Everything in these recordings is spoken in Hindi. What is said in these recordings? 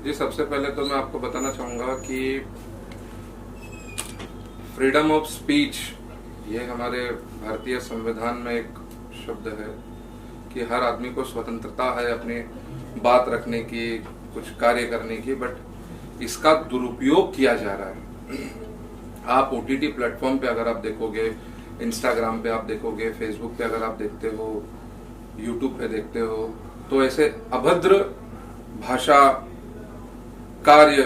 जी, सबसे पहले तो मैं आपको बताना चाहूँगा कि फ्रीडम ऑफ स्पीच ये हमारे भारतीय संविधान में एक शब्द है कि हर आदमी को स्वतंत्रता है अपनी बात रखने की, कुछ कार्य करने की, बट इसका दुरुपयोग किया जा रहा है। आप ओटीटी प्लेटफॉर्म पे अगर आप देखोगे, इंस्टाग्राम पे आप देखोगे, फेसबुक पे अगर आप देखते हो, यूट्यूब पे देखते हो, तो ऐसे अभद्र भाषा कार्य,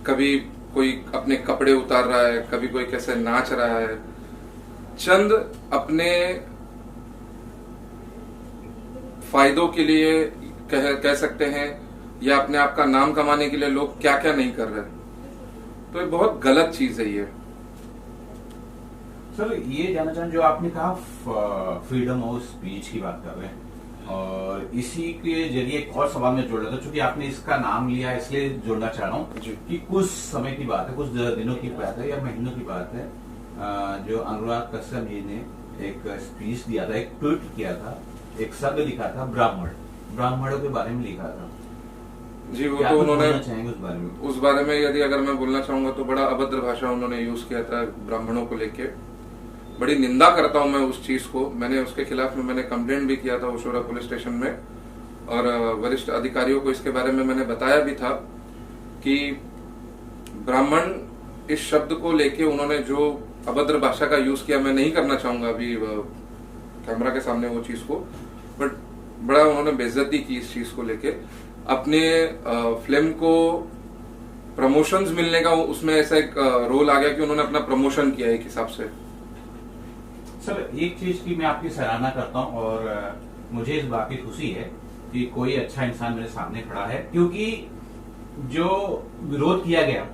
कभी कोई अपने कपड़े उतार रहा है, कभी कोई कैसे नाच रहा है, चंद अपने फायदों के लिए कह सकते हैं, या अपने आप का नाम कमाने के लिए लोग क्या क्या नहीं कर रहे। तो ये बहुत गलत चीज है ये। सर, ये जानना चाहूँ, जो आपने कहा फ्रीडम ऑफ स्पीच की बात कर रहे हैं, और इसी के जरिए एक और सवाल में जोड़ रहा था, चूंकि आपने इसका नाम लिया इसलिए जोड़ना चाह रहा हूँ कि कुछ समय की बात है, कुछ दिनों की बात है या महीनों की बात है, जो अनुराग कश्यप जी ने एक स्पीच दिया था, एक ट्वीट किया था, एक शब्द लिखा था ब्राह्मणों के बारे में लिखा था जी। वो तो उन्होंने उस बारे में यदि अगर मैं बोलना चाहूंगा तो बड़ा अभद्र भाषा उन्होंने यूज किया था ब्राह्मणों को लेके। बड़ी निंदा करता हूं मैं उस चीज को। मैंने उसके खिलाफ में मैंने कंप्लेंट भी किया था ओशोरा पुलिस स्टेशन में, और वरिष्ठ अधिकारियों को इसके बारे में मैंने बताया भी था कि ब्राह्मण इस शब्द को लेके उन्होंने जो अभद्र भाषा का यूज किया, मैं नहीं करना चाहूंगा अभी कैमरा के सामने वो चीज को, बट बड़ा उन्होंने बेइज्जती की इस चीज को लेके। अपने फिल्म को प्रमोशंस मिलने का उसमें ऐसा एक रोल आ गया कि उन्होंने अपना प्रमोशन किया एक हिसाब से। सर, एक चीज की मैं आपकी सराहना करता हूं, और मुझे इस बात की खुशी है कि कोई अच्छा इंसान मेरे सामने खड़ा है, क्योंकि जो विरोध किया गया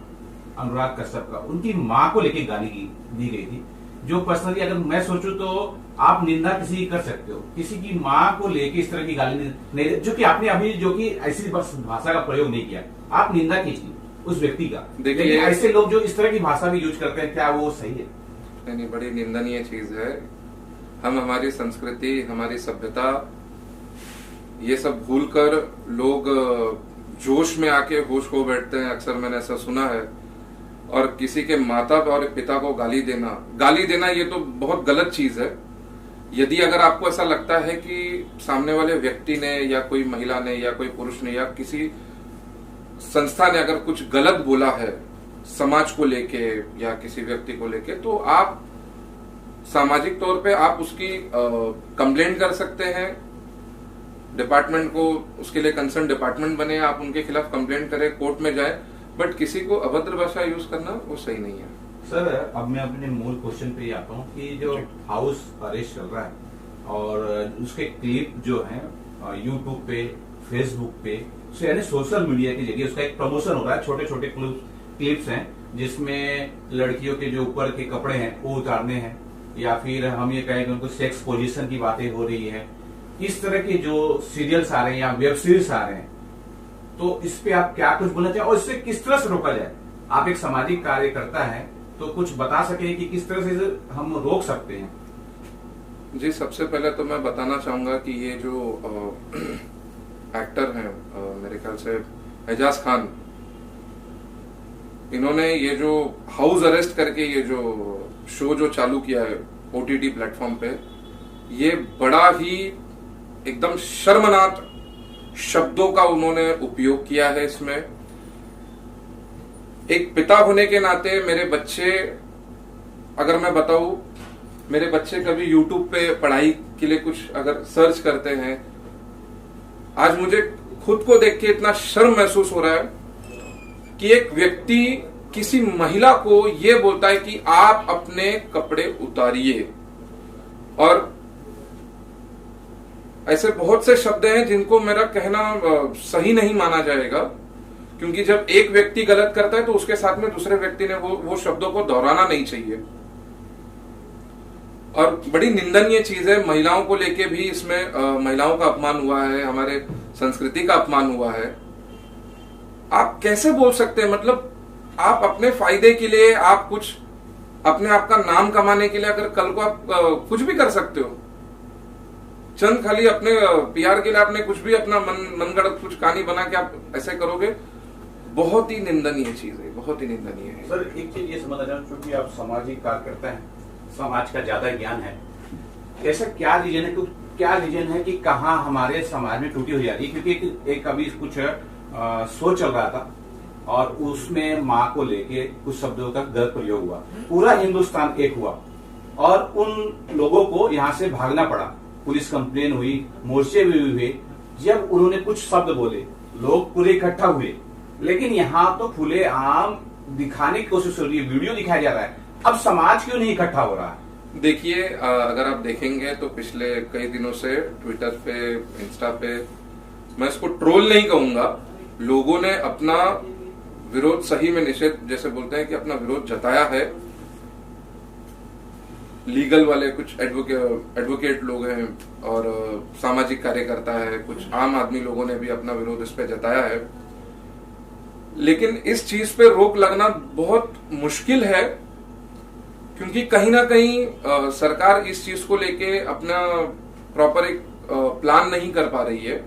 अनुराग कश्यप का, उनकी मां को लेकर गाली दी गई थी, जो पर्सनली अगर मैं सोचूं तो आप निंदा किसी की कर सकते हो, किसी की मां को लेके इस तरह की गाली नहीं, जो कि आपने अभी जो कि ऐसी भाषा का प्रयोग नहीं किया, आप निंदा कीजिए उस व्यक्ति का। देखिए, ऐसे लोग जो इस तरह की भाषा भी यूज करते हैं, क्या वो सही है? नहीं, बड़ी निंदनीय चीज है। हम हमारी संस्कृति, हमारी सभ्यता, ये सब भूलकर लोग जोश में आके होश खो बैठते हैं। अक्सर मैंने ऐसा सुना है। और किसी के माता और पिता को गाली देना ये तो बहुत गलत चीज है। यदि अगर आपको ऐसा लगता है कि सामने वाले व्यक्ति ने या कोई महिला ने या कोई पुरुष ने या किसी संस्था ने अगर कुछ गलत बोला है समाज को लेके या किसी व्यक्ति को लेके, तो आप सामाजिक तौर पे आप उसकी कंप्लेंट कर सकते हैं डिपार्टमेंट को। उसके लिए कंसर्न डिपार्टमेंट बने, आप उनके खिलाफ कंप्लेंट करें, कोर्ट में जाए, बट किसी को अभद्र भाषा यूज करना वो सही नहीं है। सर, अब मैं अपने मूल क्वेश्चन पे आता हूँ कि जो हाउस अरेस्ट चल रहा है और उसके क्लिप जो है यूट्यूब पे, फेसबुक पे, यानी सोशल मीडिया के जरिए उसका एक प्रमोशन हो रहा है। छोटे छोटे क्लिप्स हैं जिसमें लड़कियों के जो ऊपर के कपड़े हैं वो उतारने हैं, या फिर हम ये कहें कि उनको सेक्स पोजीशन की बातें हो रही है। इस तरह के जो सीरियल्स आ रहे हैं या वेब सीरीज आ रहे हैं, तो इस पे आप क्या कुछ बोलना चाहिए और इससे किस तरह से रोका जाए? आप एक सामाजिक कार्यकर्ता हैं, तो कुछ बता सके कि किस तरह से हम रोक सकते हैं? जी, सबसे पहले तो मैं बताना चाहूंगा कि ये जो एक्टर हैं, मेरे ख्याल से एजाज खान, इन्होंने ये जो हाउस अरेस्ट करके ये जो शो जो चालू किया है ओटीटी प्लेटफॉर्म पे, ये बड़ा ही एकदम शर्मनाक शब्दों का उन्होंने उपयोग किया है इसमें। एक पिता होने के नाते मेरे बच्चे, अगर मैं बताऊं, मेरे बच्चे कभी यूट्यूब पे पढ़ाई के लिए कुछ अगर सर्च करते हैं, आज मुझे खुद को देख के इतना शर्म महसूस हो रहा है कि एक व्यक्ति किसी महिला को यह बोलता है कि आप अपने कपड़े उतारिए। और ऐसे बहुत से शब्द हैं जिनको मेरा कहना सही नहीं माना जाएगा, क्योंकि जब एक व्यक्ति गलत करता है तो उसके साथ में दूसरे व्यक्ति ने वो शब्दों को दोहराना नहीं चाहिए। और बड़ी निंदनीय चीज है। महिलाओं को लेके भी इसमें महिलाओं का अपमान हुआ है, हमारे संस्कृति का अपमान हुआ है। आप कैसे बोल सकते हैं? मतलब आप अपने फायदे के लिए, आप कुछ अपने आप का नाम कमाने के लिए अगर कल को आप कुछ भी कर सकते हो, चंद खाली अपने पीआर के लिए आपने कुछ भी अपना मनगढ़ंत कुछ कहानी बना के आप ऐसे करोगे, बहुत ही निंदनीय चीज है, बहुत ही निंदनीय है। सर एक चीज ये समझना चाहूँ, क्योंकि आप सामाजिक कार्यकर्ता हैं, समाज का ज्यादा ज्ञान है, ऐसा क्या रीजन है कि कहाँ हमारे समाज में टूटी हुई जा रही है? क्योंकि एक अभी कुछ शो चल रहा था और उसमें माँ को लेके कुछ शब्दों का गलत प्रयोग हुआ, पूरा हिंदुस्तान एक हुआ और उन लोगों को यहाँ से भागना पड़ा, पुलिस कंप्लेन हुई, मोर्चे भी हुए। जब उन्होंने कुछ शब्द बोले, लोग पूरे इकट्ठा हुए, लेकिन यहाँ तो खुले आम दिखाने की कोशिश हो रही है, वीडियो दिखाया जा रहा है। अब समाज क्यों नहीं इकट्ठा हो रहा है? देखिए, अगर आप देखेंगे तो पिछले कई दिनों से ट्विटर पे, इंस्टा पे, मैं इसको ट्रोल नहीं कहूंगा, लोगों ने अपना विरोध सही में निषेध, जैसे बोलते हैं कि अपना विरोध जताया है। लीगल वाले कुछ एडवोकेट लोग हैं और सामाजिक कार्यकर्ता है, कुछ आम आदमी लोगों ने भी अपना विरोध इस पे जताया है। लेकिन इस चीज पे रोक लगना बहुत मुश्किल है, क्योंकि कहीं ना कहीं सरकार इस चीज को लेके अपना प्रॉपर एक प्लान नहीं कर पा रही है।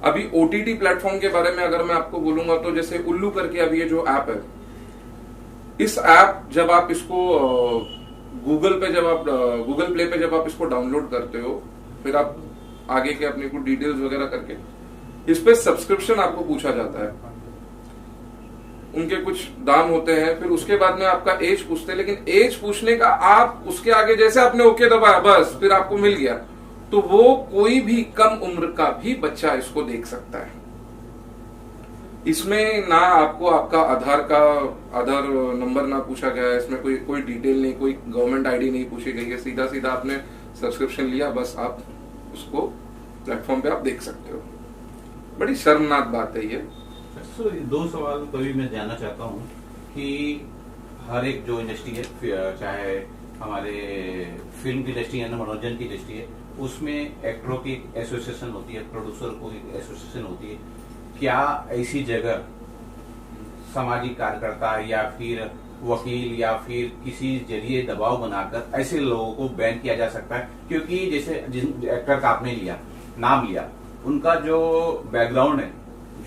अभी ओटीटी प्लेटफॉर्म के बारे में अगर मैं आपको बोलूंगा तो जैसे उल्लू करके अभी ये जो ऐप है, इस ऐप जब आप इसको गूगल प्ले पे जब आप इसको डाउनलोड करते हो, फिर आप आगे के अपने को डिटेल्स वगैरह करके इस पे सब्सक्रिप्शन आपको पूछा जाता है, उनके कुछ दाम होते हैं, फिर उसके बाद में आपका एज पूछते हैं, लेकिन एज पूछने का आप उसके आगे जैसे आपने ओके दबाया बस फिर आपको मिल गया, तो वो कोई भी कम उम्र का भी बच्चा इसको देख सकता है। इसमें ना आपको आपका आधार नंबर ना पूछा गया है, इसमें कोई डिटेल नहीं, कोई गवर्नमेंट आईडी नहीं पूछी गई है, सीधा सीधा आपने सब्सक्रिप्शन लिया, बस आप उसको प्लेटफॉर्म पे आप देख सकते हो। बड़ी शर्मनाक बात है ये। तो दो सवाल तो भी मैं जानना चाहता हूँ कि हर एक जो इंडस्ट्री है, चाहे हमारे फिल्म की इंडस्ट्री है ना, मनोरंजन की इंडस्ट्री है, उसमें एक्टरों की एसोसिएशन होती है, प्रोड्यूसर को एसोसिएशन होती है। क्या ऐसी जगह सामाजिक कार्यकर्ता या फिर वकील या फिर किसी जरिए दबाव बनाकर ऐसे लोगों को बैन किया जा सकता है? क्योंकि जैसे जिन एक्टर का आपने नाम लिया, उनका जो बैकग्राउंड है,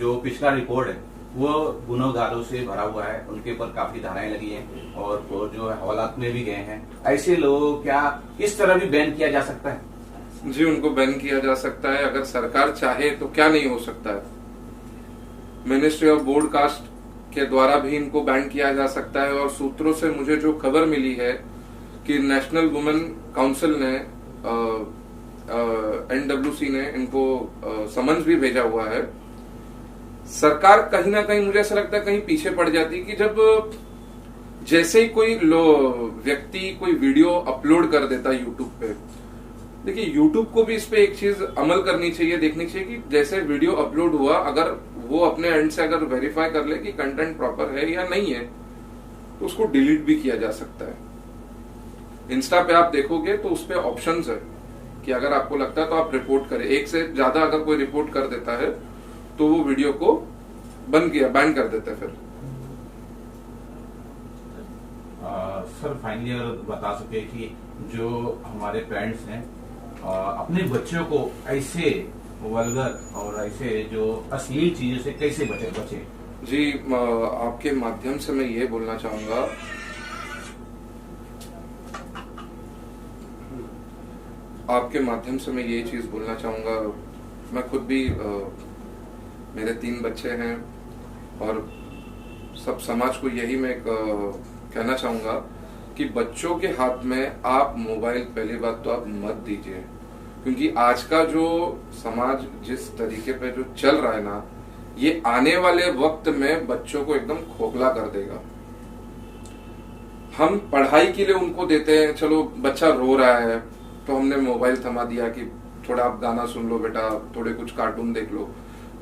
जो पिछला रिकॉर्ड है, वो गुनहगारों से भरा हुआ है, उनके ऊपर काफी धाराएं लगी हैं और वो जो हवालात में भी गए हैं। ऐसे लोगों क्या इस तरह भी बैन किया जा सकता है? जी, उनको बैन किया जा सकता है, अगर सरकार चाहे तो क्या नहीं हो सकता है। मिनिस्ट्री ऑफ ब्रॉडकास्ट के द्वारा भी इनको बैन किया जा सकता है, और सूत्रों से मुझे जो खबर मिली है कि नेशनल वुमेन काउंसिल ने NWC ने इनको समन्स भी भेजा हुआ है। सरकार कहीं ना कहीं, मुझे ऐसा लगता है, कहीं पीछे पड़ जाती है कि जब जैसे ही कोई व्यक्ति कोई वीडियो अपलोड कर देता है यूट्यूब पे। देखिए, यूट्यूब को भी इस पे एक चीज अमल करनी चाहिए, देखनी चाहिए कि जैसे वीडियो अपलोड हुआ, अगर वो अपने एंड से अगर वेरीफाई कर ले कि कंटेंट प्रॉपर है या नहीं है, तो उसको डिलीट भी किया जा सकता है। इंस्टा पे आप देखोगे तो उस पे ऑप्शंस है कि अगर आपको लगता है तो आप रिपोर्ट करें। एक से ज्यादा अगर कोई रिपोर्ट कर देता है तो वो वीडियो को बैन कर देते हैं। फिर सर फाइनली अगर बता सके कि जो हमारे पेरेंट्स हैं अपने बच्चों को ऐसे वल्गर और ऐसे जो अश्लील चीजों से कैसे बचे? जी, आपके माध्यम से मैं ये बोलना चाहूंगा, मैं खुद भी मेरे 3 बच्चे हैं और सब समाज को यही मैं कहना चाहूंगा कि बच्चों के हाथ में आप मोबाइल पहली बात तो आप मत दीजिए, क्योंकि आज का जो समाज जिस तरीके पे जो चल रहा है ना, ये आने वाले वक्त में बच्चों को एकदम खोखला कर देगा। हम पढ़ाई के लिए उनको देते हैं, चलो बच्चा रो रहा है तो हमने मोबाइल थमा दिया कि थोड़ा आप गाना सुन लो बेटा, थोड़े कुछ कार्टून देख लो।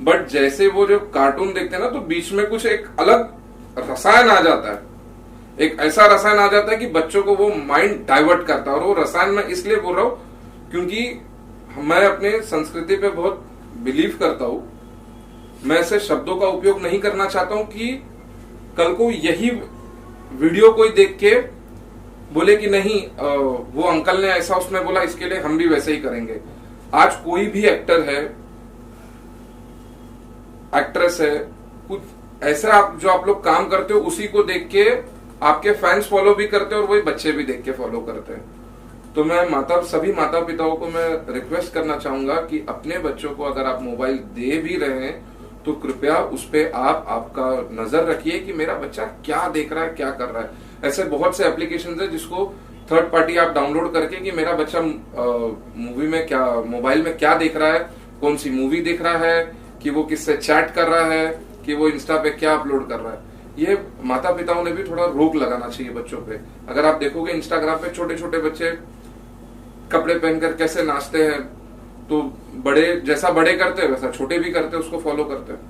बट जैसे वो जो कार्टून देखते हैं ना, तो बीच में कुछ एक अलग रसायन आ जाता है, एक ऐसा रसायन आ जाता है कि बच्चों को वो माइंड डाइवर्ट करता है। और वो रसायन मैं इसलिए बोल रहा हूं क्योंकि मैं अपने संस्कृति पे बहुत बिलीव करता हूं। मैं ऐसे शब्दों का उपयोग नहीं करना चाहता हूं कि कल को यही वीडियो कोई देख के बोले कि नहीं वो अंकल ने ऐसा उसमें बोला, इसके लिए हम भी वैसे ही करेंगे। आज कोई भी एक्टर है, एक्ट्रेस है, कुछ ऐसा आप लोग काम करते हो उसी को देख के आपके फैंस फॉलो भी करते हैं और वही बच्चे भी देख के फॉलो करते हैं। तो मैं सभी माता पिताओं को मैं रिक्वेस्ट करना चाहूंगा कि अपने बच्चों को अगर आप मोबाइल दे भी रहे हैं तो कृपया उस पे आपका नजर रखिए कि मेरा बच्चा क्या देख रहा है, क्या कर रहा है। ऐसे बहुत से एप्लीकेशन है जिसको थर्ड पार्टी आप डाउनलोड करके कि मेरा बच्चा मूवी में क्या, मोबाइल में क्या देख रहा है, कौन सी मूवी देख रहा है, कि वो किससे चैट कर रहा है, कि वो इंस्टा पे क्या अपलोड कर रहा है। ये माता पिताओं ने भी थोड़ा रोक लगाना चाहिए बच्चों पे। अगर आप देखोगे इंस्टाग्राम पे छोटे छोटे बच्चे कपड़े पहनकर कैसे नाचते हैं, तो बड़े जैसा बड़े करते हैं वैसा छोटे भी करते हैं, उसको फॉलो करते हैं।